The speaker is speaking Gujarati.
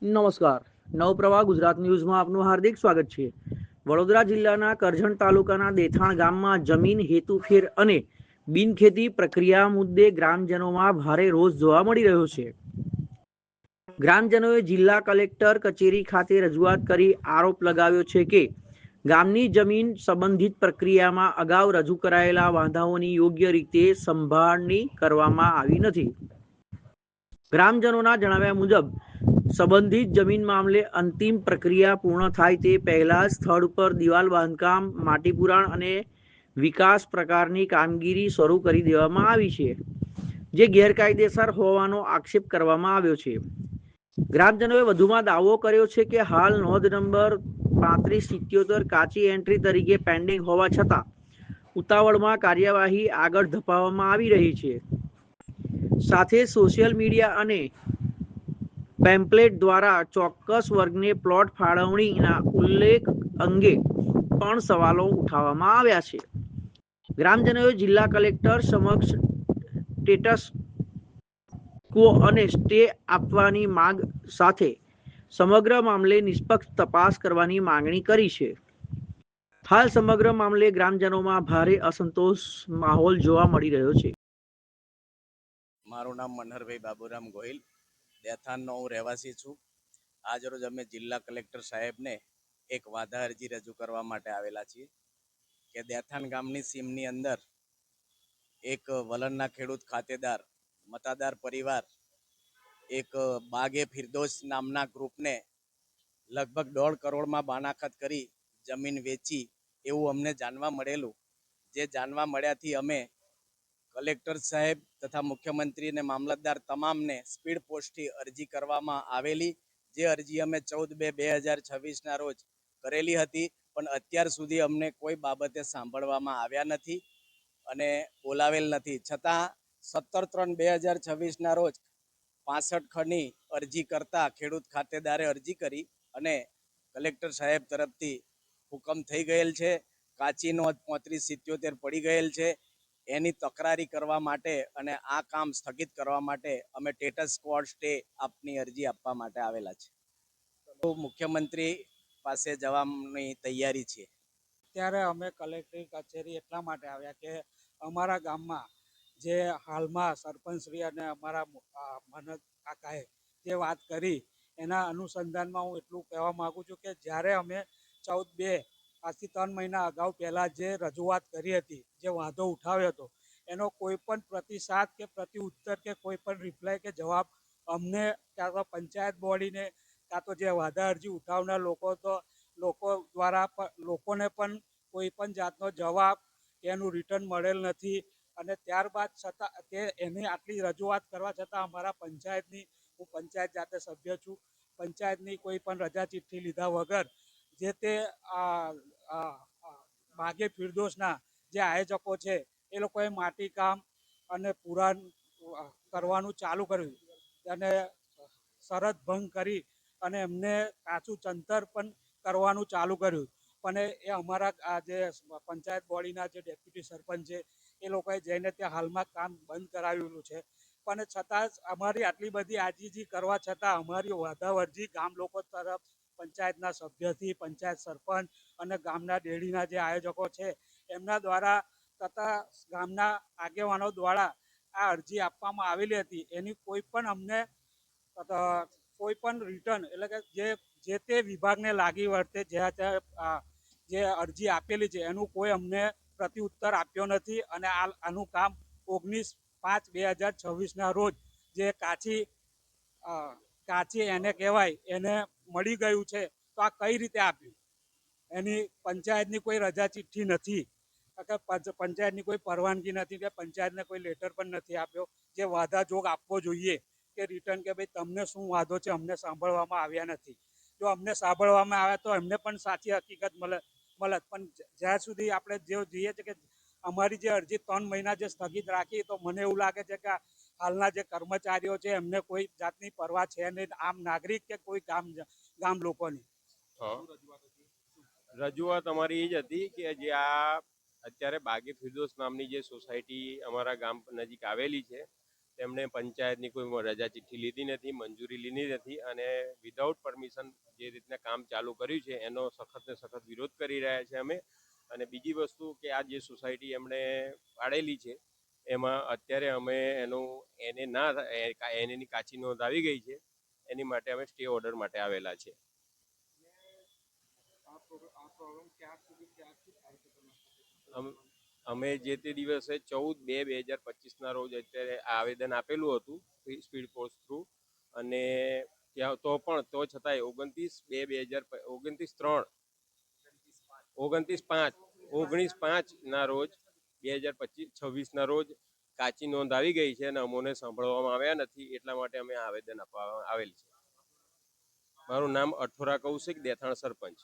નમસ્કાર. નવપ્રવાહ ગુજરાત ન્યૂઝમાં આપનું હાર્દિક સ્વાગત છે. વડોદરા જિલ્લાના કરજણ તાલુકાના દેથાણ ગામમાં જમીન હેતુફેર અને બિનખેતી પ્રક્રિયા મુદ્દે ગ્રામજનોમાં ભારે રોષ જોવા મળી રહ્યો છે. ગ્રામજનોએ જિલ્લા કલેક્ટર કચેરી ખાતે રજૂઆત કરી આરોપ લગાવ્યો છે કે ગામની જમીન સંબંધિત પ્રક્રિયામાં અગાઉ રજૂ કરાયેલા વાંધાઓની યોગ્ય રીતે સંભાળણી કરવામાં આવી નથી. ગ્રામજનોના જણાવ્યા મુજબ સંબંધિત જમીન મામલે અંતિમ પ્રક્રિયા પૂર્ણ થાય તે પહેલા સ્થળ પર દિવાલ બાંધકામ, માટી પુરાણ અને વિકાસ પ્રકારની કામગીરી શરૂ કરી દેવામાં આવી છે, જે ગેરકાયદેસર હોવાનો આક્ષેપ કરવામાં આવ્યો છે. ગ્રામજનોએ વધુમાં દાવો કર્યો છે કે હાલ નોંધ નંબર 3577 કાચી એન્ટ્રી તરીકે પેન્ડિંગ હોવા છતાં ઉતાવળમાં કાર્યવાહી આગળ ધપાવવામાં આવી રહી છે. સાથે સોશિયલ મીડિયા અને પેમ્પલેટ દ્વારા ચોક્કસ વર્ગને પ્લોટ ફાળવણીના ઉલ્લેખ અંગે પણ સવાલો ઉઠાવવામાં આવ્યા છે. ગ્રામજનોએ જિલ્લા કલેક્ટર સમક્ષ સ્ટેટસ ક્વો અને સ્ટે આપવાની માંગ સાથે સમગ્ર મામલે નિષ્પક્ષ તપાસ કરવાની માંગણી કરી છે. હાલ સમગ્ર મામલે ગ્રામજનોમાં ભારે અસંતોષ માહોલ જોવા મળી રહ્યો છે. મારું નામ મનહરભાઈ બાબુરામ ગોહિલ, દેથાણનો હું રહેવાસી છું. આજરોજ અમે જિલ્લા કલેક્ટર સાહેબને એક વાંધા અરજી રજૂ કરવા માટે આવેલા છીએ કે દેથાણ ગામની સીમની અંદર એક વલણના ખેડૂત ખાતેદાર મતાદાર પરિવાર એક બાગે ફિરદોસ નામના ગ્રુપને લગભગ 1.5 કરોડમાં બાનાખત કરી જમીન વેચી એવું અમને જાણવા મળેલું. જે જાણવા મળ્યાથી અમે કલેક્ટર સાહેબ તથા મુખ્યમંત્રી અને મામલતદાર તમામને સ્પીડ પોસ્ટથી અરજી કરવામાં આવેલી. જે અરજી અમે 14/2/2026ના રોજ કરેલી હતી, પણ અત્યાર સુધી અમને કોઈ બાબતે સાંભળવામાં આવ્યા નથી અને બોલાવેલ નથી. છતાં 17/3/2026ના રોજ 65 ખની અરજી કરતા ખેડૂત ખાતેદારે અરજી કરી અને કલેક્ટર સાહેબ તરફથી હુકમ થઈ ગયેલ છે. કાચી નોંધ 3577 પડી ગયેલ છે. એની તકરારી કરવા માટે અને આ કામ સ્થગિત કરવા માટે અમે સ્ટેટસ ક્વો સ્ટે આપની અરજી આપવા માટે આવેલા છે. તો મુખ્યમંત્રી પાસે જવાની તૈયારી છે. ત્યારે અમે કલેક્ટર કચેરી એટલા માટે આવ્યા કે અમારા ગામમાં જે હાલમાં સરપંચશ્રી અને અમારા મનોજ કાકાએ જે વાત કરી એના અનુસંધાનમાં હું એટલું કહેવા માગું છું કે જ્યારે અમે 14/2 આજથી 3 મહિના અગાઉ પહેલાં જે રજૂઆત કરી હતી, જે વાંધો ઉઠાવ્યો હતો, એનો કોઈ પણ પ્રતિસાદ કે પ્રત્યુત્તર કે કોઈ પણ રિપ્લાય કે જવાબ અમને કાં તો પંચાયત બોડીને કાં તો જે વાંધા અરજી ઉઠાવનાર લોકો દ્વારા લોકોને પણ કોઈ પણ જાતનો જવાબ કે એનું રિટર્ન મળેલ નથી. અને ત્યારબાદ છતાં તે એની આટલી રજૂઆત કરવા છતાં અમારા પંચાયતની, હું પંચાયત જાતે સભ્ય છું, પંચાયતની કોઈ પણ રજા ચિઠ્ઠી લીધા વગર જે તે બાગે ફિરદોસના જે આયોજકો છે એ લોકોએ માટીકામ અને પુરાણ કરવાનું ચાલુ કર્યું અને શરત ભંગ કરી અને એમને કાચું ચંતર પણ કરવાનું ચાલુ કર્યું. પણ એ અમારા જે પંચાયત બોડીના જે ડેપ્યુટી સરપંચ છે એ લોકોએ જઈને ત્યાં હાલમાં કામ બંધ કરાવેલું છે. પણ છતાં અમારી આટલી બધી આજીજી કરવા છતાં અમારી વાંધા અરજી ગામ લોકો તરફ પંચાયતના સભ્યથી, પંચાયત સરપંચ અને ગામના ડેડીના જે આયોજકો છે એમના દ્વારા તથા ગામના આગેવાનો દ્વારા આ અરજી આપવામાં આવેલી હતી. એની કોઈ પણ અમને કોઈ પણ રિટર્ન એટલે કે જે તે વિભાગને લાગી વળતે જે અરજી આપેલી છે એનું કોઈ અમને પ્રત્યુત્તર આપ્યો નથી. અને આનું કામ 19/5/2026ના રોજ જે કાચી એને કહેવાય એને મળી ગયું છે. તો આ કઈ રીતે આપ્યું? એની પંચાયતની કોઈ રજા ચિઠ્ઠી નથી કે પંચાયતની કોઈ પરવાનગી નથી કે પંચાયતને કોઈ લેટર પણ નથી આપ્યો જે વાંધા જોગ આપવો જોઈએ કે રિટર્ન કે ભાઈ તમને શું વાંધો છે, અમને સાંભળવામાં આવ્યા નથી. જો અમને સાંભળવામાં આવ્યા તો એમને પણ સાચી હકીકત મળે. પણ જ્યાં સુધી આપણે જે જોઈએ છે કે અમારી જે અરજી 3 મહિના જે સ્થગિત રાખી, તો મને એવું લાગે છે કે હાલના જે કર્મચારીઓ છે એમને કોઈ જાતની પરવા છે નહીં, આમ નાગરિક કે કોઈ ગામ લોકોની. રજૂઆત અમારી એ જ હતી કે જે આ અત્યારે બાગે ફિરદોસ નામની જે સોસાયટી અમારા ગામ નજીક આવેલી છે તેમણે પંચાયતની કોઈ રજા ચિઠ્ઠી લીધી નથી, મંજૂરી લીધી નથી અને વિધાઉટ પરમિશન જે રીતના કામ ચાલુ કર્યું છે એનો સખત ને સખત વિરોધ કરી રહ્યા છે અમે. અને બીજી વસ્તુ કે આ જે સોસાયટી એમણે પાડેલી છે એમાં અત્યારે અમે એની કાચી નોંધ આવી ગઈ છે, એની માટે અમે સ્ટે ઓર્ડર માટે આવેલા છે. અમે જે તે દિવસે 14/2/2025 રોજ અત્યારે આવેદન આપેલું હતું સ્પીડ પોસ્ટ થ્રુ, અને ત્યાં તો છતાંય 29/5 રોજ 2026 ના રોજ કાચી નોંધ આવી ગઈ છે અને અમોને સાંભળવામાં આવ્યા નથી, એટલા માટે અમે આવેદન આપવા આવેલ છે. મારું નામ અઠોરા કૌશિક, દેથાણ સરપંચ.